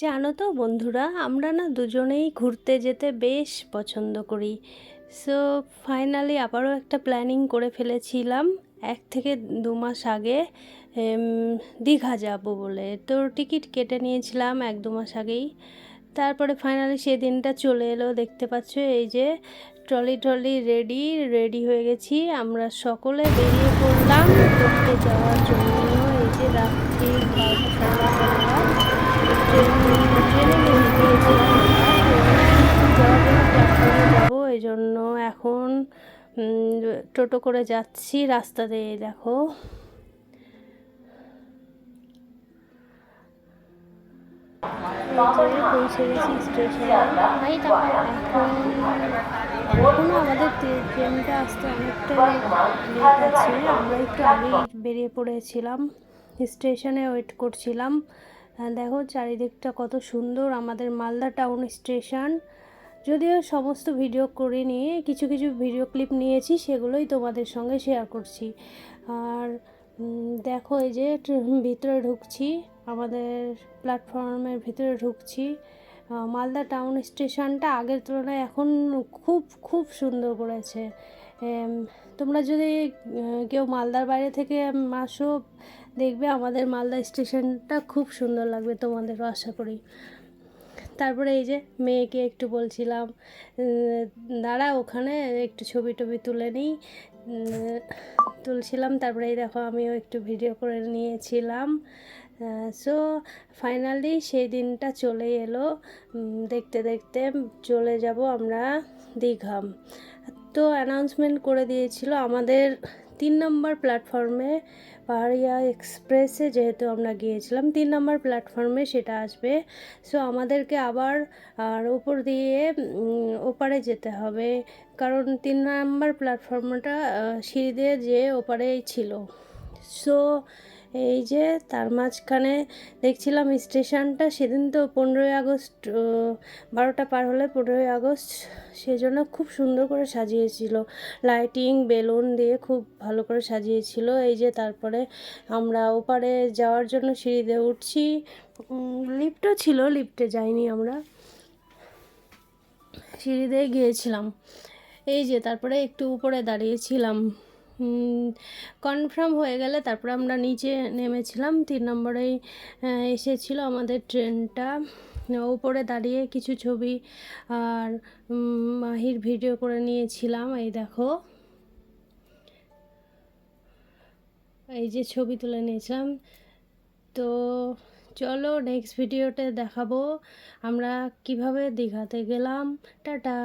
জানো তো বন্ধুরা, আমরা না দুজনেই ঘুরতে যেতে বেশ পছন্দ করি। সো ফাইনালি আবারও একটা প্ল্যানিং করে ফেলেছিলাম 1 থেকে 2 মাস আগে। এম, দীঘা যাব বলে তো টিকিট কেটে নিয়েছিলাম 1-2 মাস আগেই। তারপরে ফাইনালি সেই দিনটা চলে এলো, দেখতে পাচ্ছ এই যে ট্রলি ট্রলি রেডি রেডি হয়ে গেছি। আমরা সকলে বেরিয়ে পড়লাম ঘুরতে যাওয়ার জন্য। এই যে রাত্রি 12টা-12:30 নাগাদ ট্রেনে গিয়েছিলাম আমরা। তো যাওয়ার জন্য প্ল্যাটফর্মে যাবো, এই জন্য এখন টোটো করে যাচ্ছি রাস্তা দিয়ে। দেখো এই যে পৌঁছে গেছি স্টেশনে। এখনও আমাদের ট্রেনটা আসতে অনেকটাই লেট আছে। আমরা একটু আগেই বেরিয়ে পড়েছিলাম, স্টেশনে ওয়েট করছিলাম। দেখো চারিদিকটা কত সুন্দর, আমাদের মালদা টাউন স্টেশন। যদিও সমস্ত ভিডিও করিনি, কিছু কিছু ভিডিও ক্লিপ নিয়েছি, সেগুলোই তোমাদের সঙ্গে শেয়ার করছি। আর দেখো এই যে ভিতরে ঢুকছি, আমাদের প্ল্যাটফর্মের ভিতরে ঢুকছি। মালদা টাউন স্টেশনটা আগের তুলনায় এখন খুব খুব সুন্দর করেছে। তোমরা যদি কেউ মালদার বাইরে থেকে আসো, দেখবে আমাদের মালদা স্টেশনটা খুব সুন্দর লাগবে তোমাদেরও, আশা করি। তারপরে এই যে মেয়েকে একটু বলছিলাম দাঁড়া ওখানে একটু ছবি টবি তুলে নিই, তুলছিলাম। তারপরে এই দেখো আমিও একটু ভিডিও করে নিয়েছিলাম। সো ফাইনালি সেই দিনটা চলে এলো। দেখতে দেখতে চলে যাব আমরা দীঘা। তো অ্যানাউন্সমেন্ট করে দিয়েছিল আমাদের 3 নম্বর প্ল্যাটফর্মে, পাহাড়িয়া এক্সপ্রেসে যেহেতু আমরা গিয়েছিলাম 3 নম্বর প্ল্যাটফর্মে সেটা আসবে। সো আমাদেরকে আবার আর ওপর দিয়ে ওপারে যেতে হবে, কারণ 3 নম্বর প্ল্যাটফর্মটা সিঁড়ি দিয়ে যেয়ে ওপারেই ছিল। সো এই যে তার মাঝখানে দেখছিলাম স্টেশনটা, সেদিন তো 15ই আগস্ট, 12টা পার হলে 15ই আগস্ট, সেজন্য খুব সুন্দর করে সাজিয়েছিল, লাইটিং বেলুন দিয়ে খুব ভালো করে সাজিয়েছিল। এই যে তারপরে আমরা ওপারে যাওয়ার জন্য সিঁড়ি দিয়ে উঠছি, লিফটও ছিল, লিফটে যাইনি আমরা, সিঁড়ি দিয়ে গিয়েছিলাম। এই যে তারপরে একটু উপরে দাঁড়িয়েছিলাম, কনফার্ম হয়ে গেলে তারপরে আমরা নিচে নেমেছিলাম। 3 নম্বরেই এসেছিল আমাদের ট্রেনটা। উপরে দাঁড়িয়ে কিছু ছবি আর মাহির ভিডিও করে নিয়েছিলাম। এই দেখো এই যে ছবি তুলে নিয়েছিলাম। তো চলো নেক্সট ভিডিওতে দেখাবো আমরা কিভাবে দীঘাতে গেলাম। টাটা।